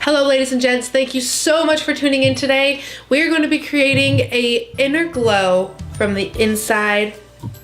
Hello ladies and gents, thank you so much for tuning in today. We are going to be creating a inner glow from the inside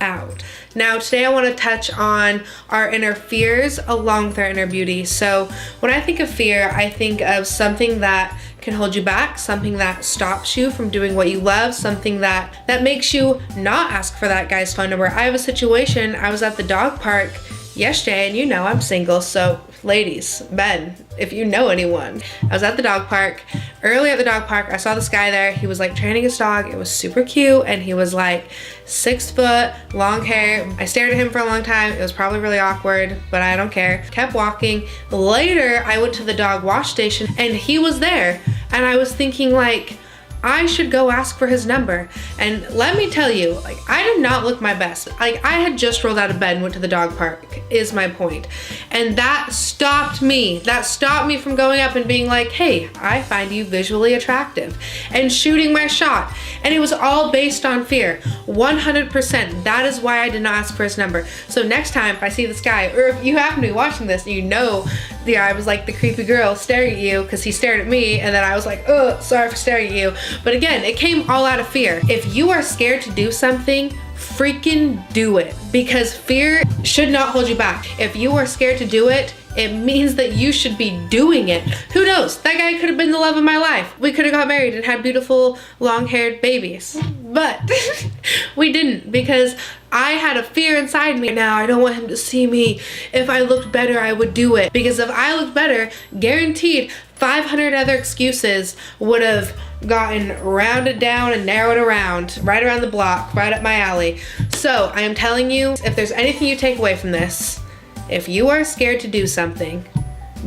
out. Now today I want to touch on our inner fears along with our inner beauty. So when I think of fear, I think of something that can hold you back, something that stops you from doing what you love, something that makes you not ask for that guy's phone number. I have a situation, I was at the dog park yesterday, and you know I'm single, so ladies, men, if you know anyone. I was at the dog park, early at the dog park, I saw this guy there, he was like training his dog, it was super cute, and he was like 6 foot, long hair. I stared at him for a long time, it was probably really awkward, but I don't care. Kept walking. Later, I went to the dog wash station, and he was there, and I was thinking like, I should go ask for his number. And let me tell you, like, I did not look my best. Like, I had just rolled out of bed and went to the dog park, is my point. And that stopped me. That stopped me from going up and being like, hey, I find you visually attractive, and shooting my shot. And it was all based on fear, 100%. That is why I did not ask for his number. So next time if I see this guy, or if you happen to be watching this and you know the guy was like the creepy girl staring at you because he stared at me, and then I was like, oh, sorry for staring at you. But again, it came all out of fear. If you are scared to do something, freaking do it, because fear should not hold you back. If you are scared to do it, it means that you should be doing it. Who knows? That guy could have been the love of my life. We could have got married and had beautiful long-haired babies. But we didn't, because I had a fear inside me. Now I don't want him to see me. If I looked better, I would do it. Because if I looked better, guaranteed 500 other excuses would have gotten rounded down and narrowed around, right around the block, right up my alley. So I am telling you, if there's anything you take away from this, if you are scared to do something,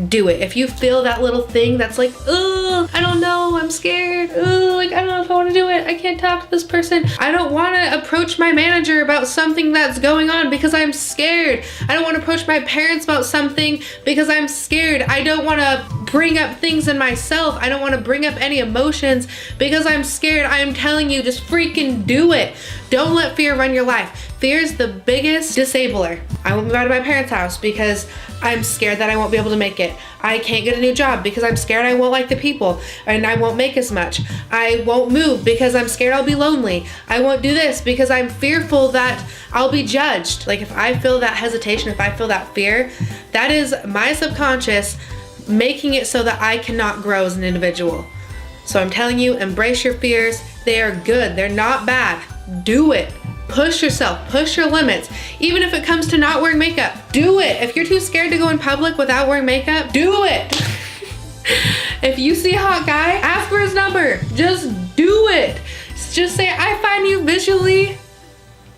do it. If you feel that little thing that's like, oh, I don't know, I'm scared. Oh, like, I don't know if I want to do it. I can't talk to this person. I don't want to approach my manager about something that's going on because I'm scared. I don't want to approach my parents about something because I'm scared. I don't want to bring up things in myself. I don't want to bring up any emotions because I'm scared. I am telling you, just freaking do it. Don't let fear run your life. Fear is the biggest disabler. I won't move out of my parents' house because I'm scared that I won't be able to make it. I can't get a new job because I'm scared I won't like the people and I won't make as much. I won't move because I'm scared I'll be lonely. I won't do this because I'm fearful that I'll be judged. Like, if I feel that hesitation, if I feel that fear, that is my subconscious making it so that I cannot grow as an individual. So I'm telling you, embrace your fears. They are good. They're not bad. Do it. Push yourself, push your limits. Even if it comes to not wearing makeup, do it. If you're too scared to go in public without wearing makeup, do it. If you see a hot guy, ask for his number. Just do it. Just say, I find you visually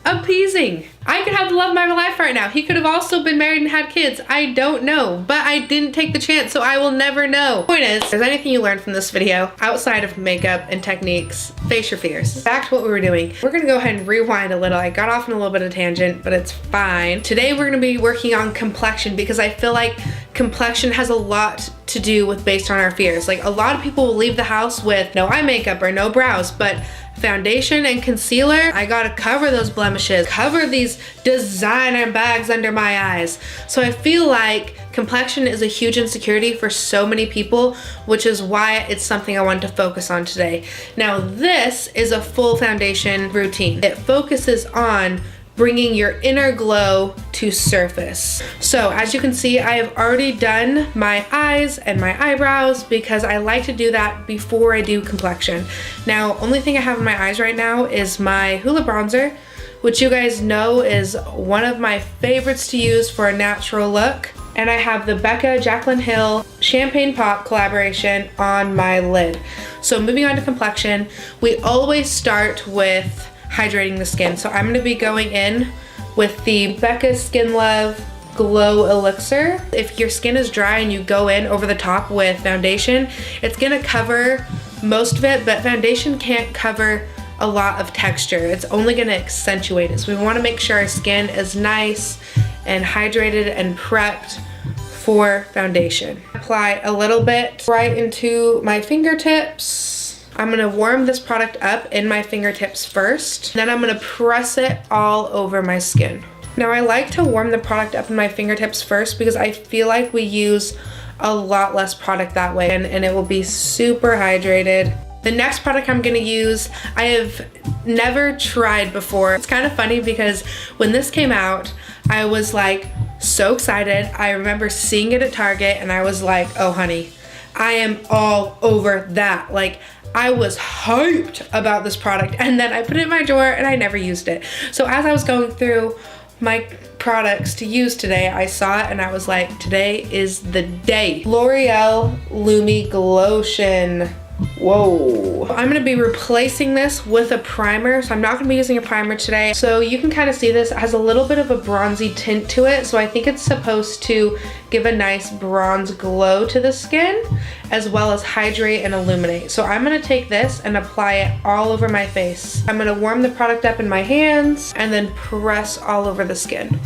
appeasing. I could have the love of my life right now. He could have also been married and had kids. I don't know, but I didn't take the chance, so I will never know. Point is, if there's anything you learned from this video outside of makeup and techniques, face your fears. Back to what we were doing. We're gonna go ahead and rewind a little. I got off on a little bit of a tangent, but it's fine. Today we're gonna be working on complexion because I feel like complexion has a lot to do with based on our fears. Like, a lot of people will leave the house with no eye makeup or no brows, but foundation and concealer, I gotta cover those blemishes, cover these designer bags under my eyes. So I feel like complexion is a huge insecurity for so many people, which is why it's something I wanted to focus on today. Now, this is a full foundation routine. It focuses on bringing your inner glow to surface. So as you can see, I have already done my eyes and my eyebrows because I like to do that before I do complexion. Now, only thing I have in my eyes right now is my Hoola bronzer, which you guys know is one of my favorites to use for a natural look. And I have the Becca Jaclyn Hill Champagne Pop collaboration on my lid. So moving on to complexion, we always start with hydrating the skin. So I'm gonna be going in with the Becca Skin Love Glow Elixir. If your skin is dry and you go in over the top with foundation, it's gonna cover most of it, but foundation can't cover a lot of texture. It's only gonna accentuate it. So we wanna make sure our skin is nice and hydrated and prepped for foundation. Apply a little bit right into my fingertips. I'm gonna warm this product up in my fingertips first, then I'm gonna press it all over my skin. Now I like to warm the product up in my fingertips first because I feel like we use a lot less product that way, and it will be super hydrated. The next product I'm gonna use, I have never tried before. It's kind of funny because when this came out, I was like so excited. I remember seeing it at Target and I was like, oh honey, I am all over that. Like, I was hyped about this product, and then I put it in my drawer and I never used it. So as I was going through my products to use today, I saw it and I was like, today is the day. Loreal Glowtion. Whoa. I'm gonna be replacing this with a primer, so I'm not gonna be using a primer today. So you can kind of see this, it has a little bit of a bronzy tint to it, so I think it's supposed to give a nice bronze glow to the skin, as well as hydrate and illuminate. So I'm gonna take this and apply it all over my face. I'm gonna warm the product up in my hands and then press all over the skin.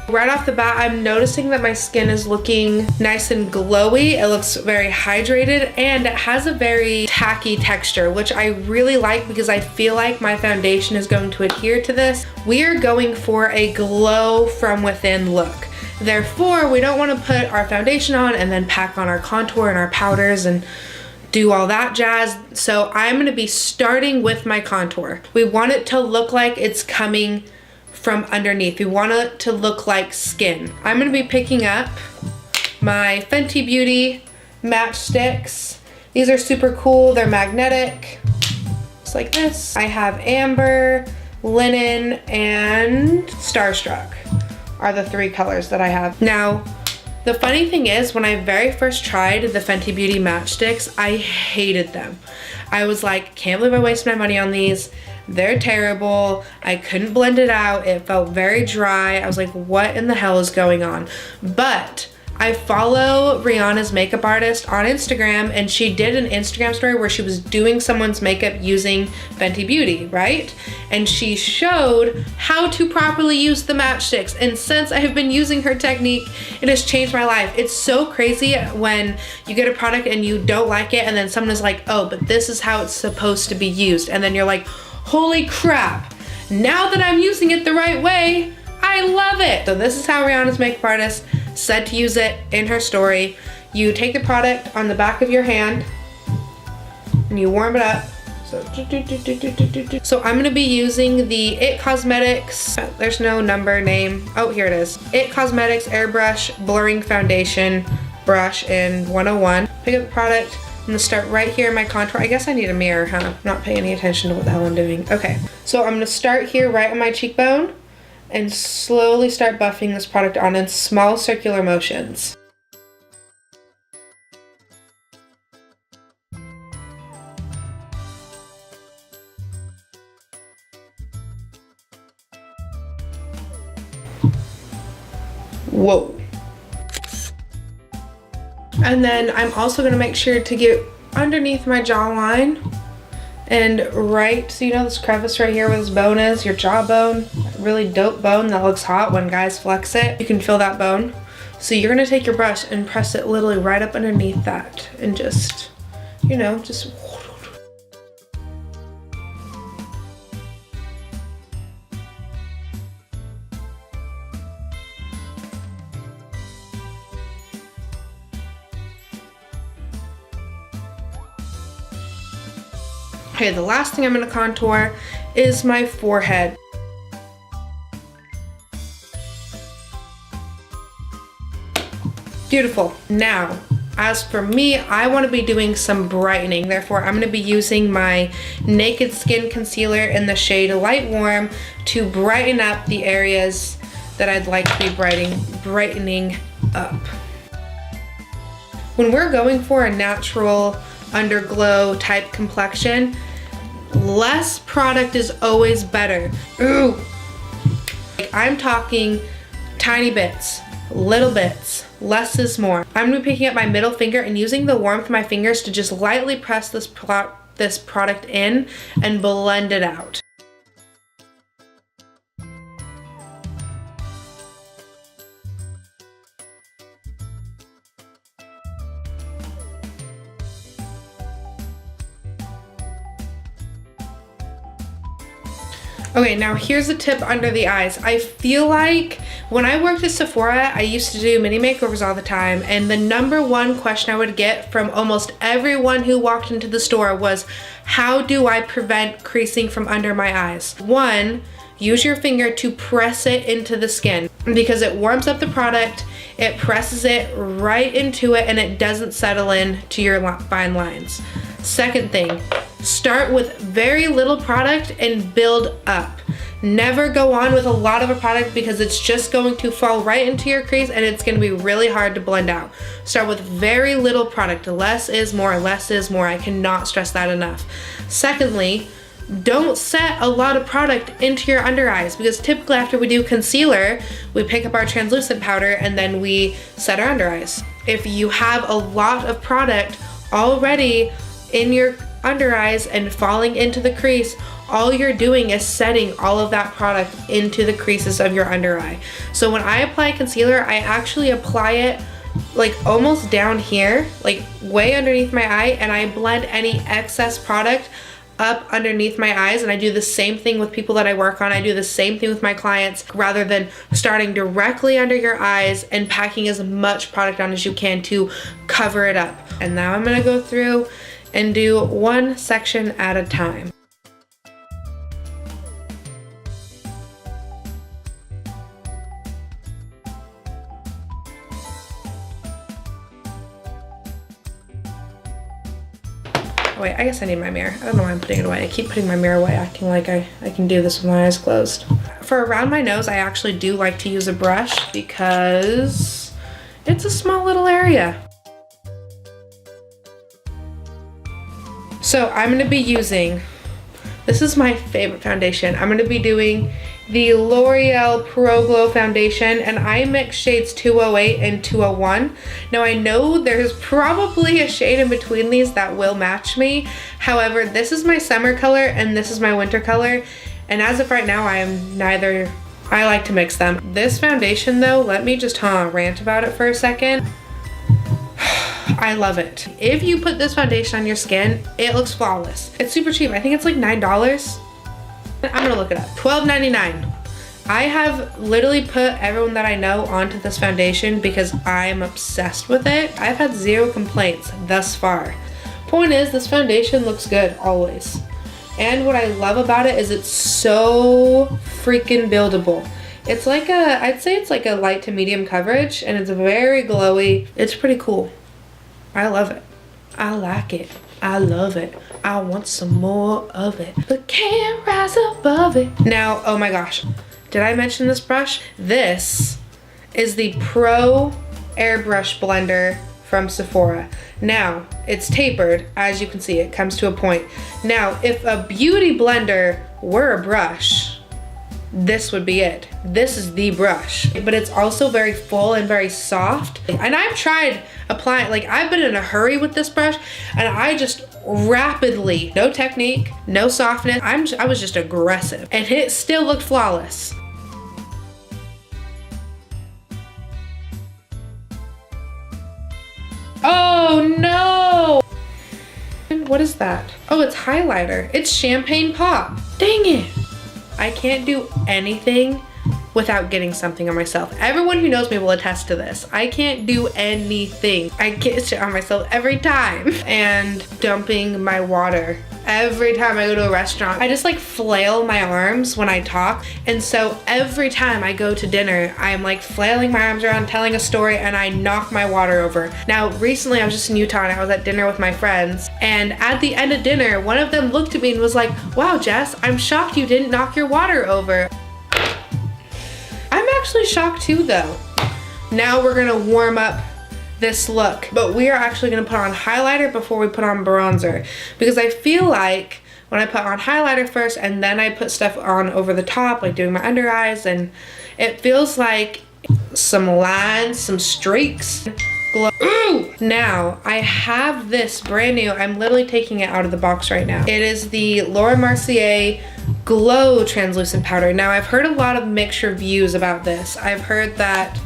Right off the bat, I'm noticing that my skin is looking nice and glowy. It looks very hydrated and it has a very tacky texture, which I really like because I feel like my foundation is going to adhere to this. We are going for a glow from within look. Therefore, we don't want to put our foundation on and then pack on our contour and our powders and do all that jazz. So I'm going to be starting with my contour. We want it to look like it's coming from underneath. We want it to look like skin. I'm gonna be picking up my Fenty Beauty Matchsticks. These are super cool. They're magnetic, just like this. I have Amber, Linen, and Starstruck are the three colors that I have. Now, the funny thing is, when I very first tried the Fenty Beauty Matchsticks, I hated them. I was like, can't believe I wasted my money on these. They're terrible. I couldn't blend it out. It felt very dry. I was like, what in the hell is going on? But I follow Rihanna's makeup artist on Instagram, and she did an Instagram story where she was doing someone's makeup using Fenty Beauty, right? And she showed how to properly use the matchsticks. And since I have been using her technique, it has changed my life. It's so crazy when you get a product and you don't like it, and then someone is like, oh, but this is how it's supposed to be used. And then you're like, holy crap, now that I'm using it the right way, I love it. So this is how Rihanna's makeup artist said to use it in her story. You take the product on the back of your hand and you warm it up. So I'm gonna be using the IT Cosmetics, there's no number name, oh here it is, IT Cosmetics Airbrush Blurring Foundation Brush in 101. Pick up the product. I'm gonna start right here in my contour. I guess I need a mirror, huh? I'm not paying any attention to what the hell I'm doing. Okay, so I'm gonna start here right on my cheekbone and slowly start buffing this product on in small circular motions. Whoa. And then I'm also gonna make sure to get underneath my jawline and right, so you know this crevice right here where this bone is, your jawbone, really dope bone that looks hot when guys flex it. You can feel that bone. So you're gonna take your brush and press it literally right up underneath that and just, you know, just. Okay, the last thing I'm gonna contour is my forehead. Beautiful. Now, as for me, I want to be doing some brightening. Therefore, I'm going to be using my Naked Skin Concealer in the shade Light Warm to brighten up the areas that I'd like to be brightening up. When we're going for a natural underglow type complexion, less product is always better. Ooh. Like, I'm talking tiny bits, little bits, less is more. I'm gonna be picking up my middle finger and using the warmth of my fingers to just lightly press this product in and blend it out. Okay, now here's a tip under the eyes. I feel like When I worked at Sephora, I used to do mini makeovers all the time, and the number one question I would get from almost everyone who walked into the store was, how do I prevent creasing from under my eyes? One, use your finger to press it into the skin because it warms up the product, it presses it right into it, and it doesn't settle in to your fine lines. Second thing, start with very little product and build up. Never go on with a lot of a product because it's just going to fall right into your crease and it's going to be really hard to blend out. Start with very little product. Less is more, less is more. I cannot stress that enough. Secondly, don't set a lot of product into your under eyes because typically after we do concealer, we pick up our translucent powder and then we set our under eyes. If you have a lot of product already in your under eyes and falling into the crease, all you're doing is setting all of that product into the creases of your under eye. So when I apply concealer, I actually apply it like almost down here, like way underneath my eye, and I blend any excess product up underneath my eyes. And I do the same thing with people that I work on. I do the same thing with my clients rather than starting directly under your eyes and packing as much product on as you can to cover it up. And now I'm gonna go through and do one section at a time. Wait, I guess I need my mirror. I don't know why I'm putting it away. I keep putting my mirror away, acting like I can do this with my eyes closed. For around my nose, I actually do like to use a brush because it's a small little area. So I'm gonna be using, this is my favorite foundation. I'm gonna be doing the L'Oreal Pro Glow foundation, and I mix shades 208 and 201. Now I know there's probably a shade in between these that will match me. However, this is my summer color and this is my winter color. And as of right now, I am neither. I like to mix them. This foundation though, let me just rant about it for a second. I love it. If you put this foundation on your skin, it looks flawless. It's super cheap. I think it's like $9. I'm gonna look it up. $12.99. I have literally put everyone that I know onto this foundation because I'm obsessed with it. I've had 0 complaints thus far. Point is, this foundation looks good always. And what I love about it is it's so freaking buildable. It's like I'd say it's like a light to medium coverage, and it's very glowy. It's pretty cool. I love it. I like it. I love it. I want some more of it, but can't rise above it. Now, oh my gosh, did I mention this brush? This is the Pro Airbrush Blender from Sephora. Now, it's tapered, as you can see, it comes to a point. Now, if a beauty blender were a brush, this would be it. This is the brush, but it's also very full and very soft. And I've tried applying, like I've been in a hurry with this brush and I just rapidly, no technique, no softness. I was just aggressive and it still looked flawless. Oh no! What is that? Oh, it's highlighter. It's Champagne Pop. Dang it. I can't do anything without getting something on myself. Everyone who knows me will attest to this. I can't do anything. I get shit on myself every time. And dumping my water. Every time I go to a restaurant, I just like flail my arms when I talk. And so every time I go to dinner, I'm like flailing my arms around, telling a story, and I knock my water over. Now, recently I was just in Utah and I was at dinner with my friends. And at the end of dinner, one of them looked at me and was like, "Wow, Jess, I'm shocked you didn't knock your water over." I'm actually shocked too though. Now we're gonna warm up this look, but we are actually gonna put on highlighter before we put on bronzer, because I feel like when I put on highlighter first and then I put stuff on over the top, like doing my under eyes, and it feels like some lines, some streaks, glow. Ooh! Now I have this brand new, I'm literally taking it out of the box right now. It is the Laura Mercier Glow Translucent Powder. Now I've heard a lot of mixed reviews about this. I've heard that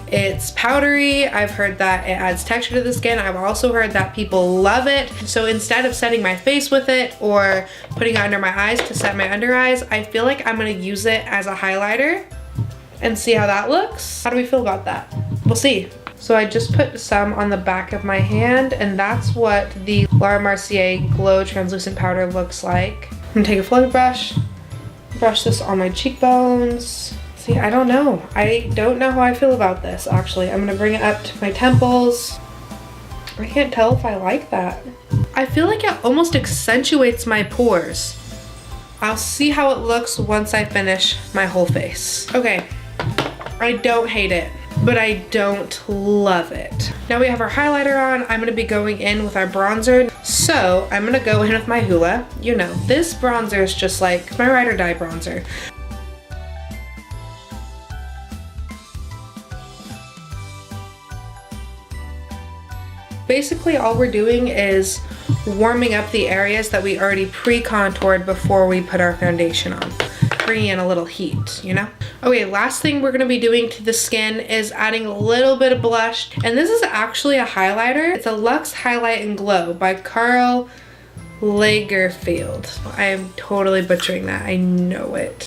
it's powdery, I've heard that it adds texture to the skin, I've also heard that people love it. So instead of setting my face with it or putting it under my eyes to set my under eyes, I feel like I'm gonna use it as a highlighter. and see how that looks. How do we feel about that? We'll see. So I just put some on the back of my hand, and that's what the Laura Mercier Glow Translucent Powder looks like. I'm gonna take a fluffy brush, brush this on my cheekbones. See, I don't know. I don't know how I feel about this, actually. I'm gonna bring it up to my temples. I can't tell if I like that. I feel like it almost accentuates my pores. I'll see how it looks once I finish my whole face. Okay, I don't hate it, but I don't love it. Now we have our highlighter on. I'm gonna be going in with our bronzer. So I'm gonna go in with my Hoola. You know, this bronzer is just like my ride or die bronzer. Basically all we're doing is warming up the areas that we already pre-contoured before we put our foundation on. Bringing in a little heat, you know? Okay, last thing we're gonna be doing to the skin is adding a little bit of blush. And this is actually a highlighter. It's a Luxe Highlight and Glow by Karl Lagerfeld. I am totally butchering that, I know it.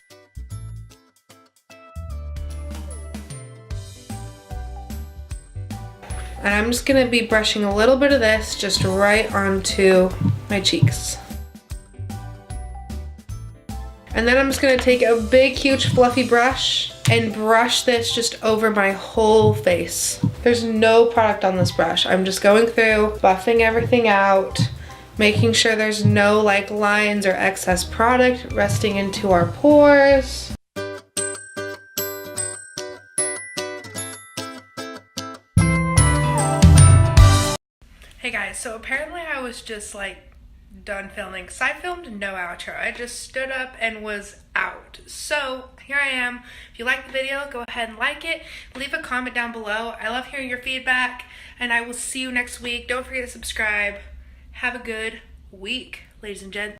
And I'm just gonna be brushing a little bit of this just right onto my cheeks. And then I'm just gonna take a big, huge, fluffy brush and brush this just over my whole face. There's no product on this brush. I'm just going through, buffing everything out, making sure there's no like lines or excess product resting into our pores. Hey guys, so apparently I was just like done filming because I filmed no outro. I just stood up and was out. So here I am. If you like the video, go ahead and like it. Leave a comment down below. I love hearing your feedback, and I will see you next week. Don't forget to subscribe. Have a good week, ladies and gents.